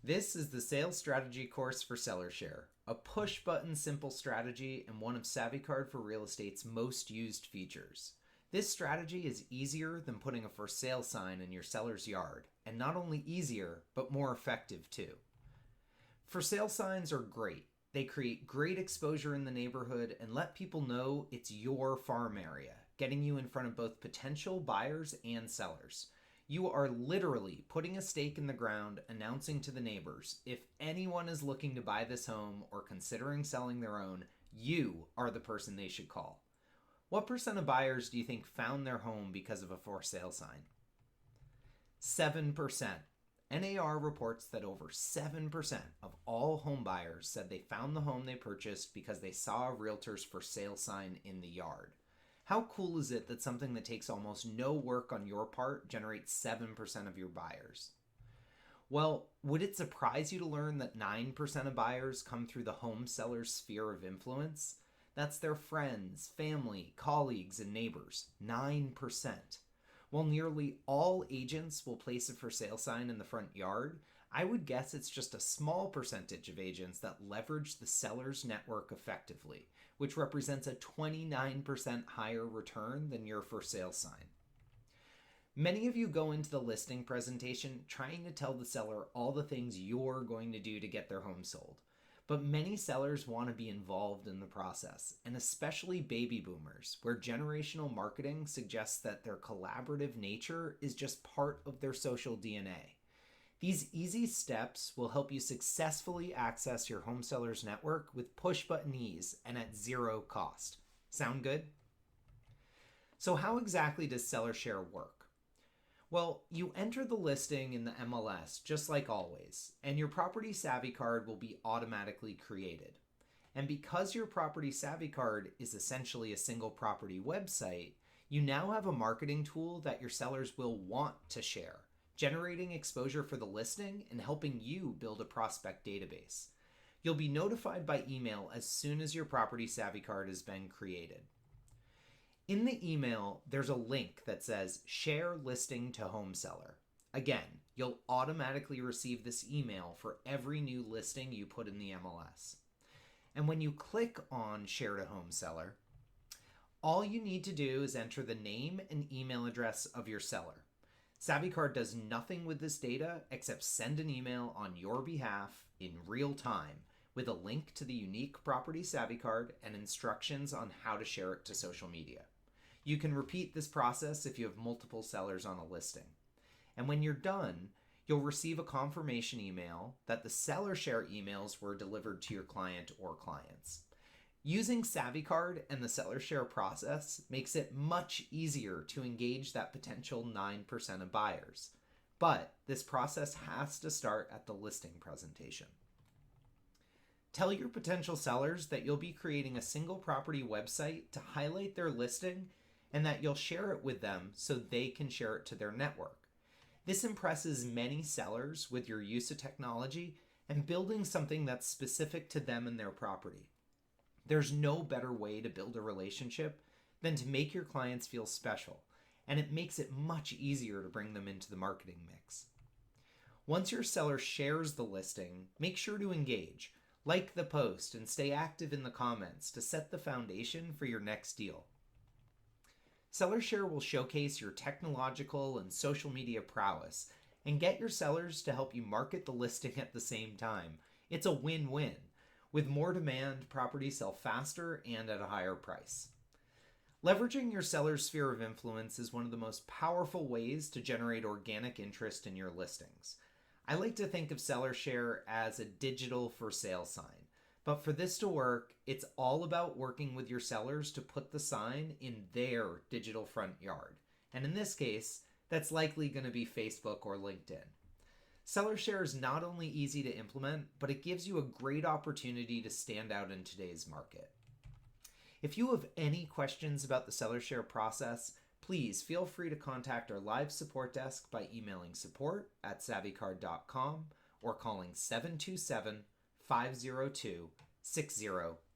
This is the sales strategy course for SellerShare, a push-button simple strategy and one of SavvyCard for Real Estate's most used features. This strategy is easier than putting a for sale sign in your seller's yard, and not only easier, but more effective too. For sale signs are great. They create great exposure in the neighborhood and let people know it's your farm area, getting you in front of both potential buyers and sellers. You are literally putting a stake in the ground, announcing to the neighbors, if anyone is looking to buy this home or considering selling their own, you are the person they should call. What percent of buyers do you think found their home because of a for sale sign? 7%. NAR reports that over 7% of all home buyers said they found the home they purchased because they saw a realtor's for sale sign in the yard. How cool is it that something that takes almost no work on your part generates 7% of your buyers? Well, would it surprise you to learn that 9% of buyers come through the home seller's sphere of influence? That's their friends, family, colleagues, and neighbors. 9%. While nearly all agents will place a for sale sign in the front yard, I would guess it's just a small percentage of agents that leverage the seller's network effectively, which represents a 29% higher return than your for sale sign. Many of you go into the listing presentation trying to tell the seller all the things you're going to do to get their home sold. But many sellers want to be involved in the process, and especially baby boomers, where generational marketing suggests that their collaborative nature is just part of their social DNA. These easy steps will help you successfully access your home seller's network with push-button ease and at zero cost. Sound good? So how exactly does SellerShare work? Well, you enter the listing in the MLS just like always, and your Property Savvy card will be automatically created. And because your Property Savvy card is essentially a single property website, you now have a marketing tool that your sellers will want to share, generating exposure for the listing and helping you build a prospect database. You'll be notified by email as soon as your Property Savvy card has been created. In the email, there's a link that says Share Listing to Home Seller. Again, you'll automatically receive this email for every new listing you put in the MLS. And when you click on Share to Home Seller, all you need to do is enter the name and email address of your seller. SavvyCard does nothing with this data except send an email on your behalf in real time with a link to the unique Property Savvy card and instructions on how to share it to social media. You can repeat this process if you have multiple sellers on a listing. And when you're done, you'll receive a confirmation email that the SellerShare emails were delivered to your client or clients. Using SavvyCard and the SellerShare process makes it much easier to engage that potential 9% of buyers. But this process has to start at the listing presentation. Tell your potential sellers that you'll be creating a single property website to highlight their listing and that you'll share it with them so they can share it to their network. This impresses many sellers with your use of technology and building something that's specific to them and their property. There's no better way to build a relationship than to make your clients feel special, and it makes it much easier to bring them into the marketing mix. Once your seller shares the listing, make sure to engage, like the post, and stay active in the comments to set the foundation for your next deal. SellerShare will showcase your technological and social media prowess and get your sellers to help you market the listing at the same time. It's a win-win. With more demand, properties sell faster and at a higher price. Leveraging your seller's sphere of influence is one of the most powerful ways to generate organic interest in your listings. I like to think of SellerShare as a digital for sale sign. But for this to work, it's all about working with your sellers to put the sign in their digital front yard. And in this case, that's likely going to be Facebook or LinkedIn. SellerShare is not only easy to implement, but it gives you a great opportunity to stand out in today's market. If you have any questions about the SellerShare process, please feel free to contact our live support desk by emailing support@SavvyCard.com or calling 727-502-6012.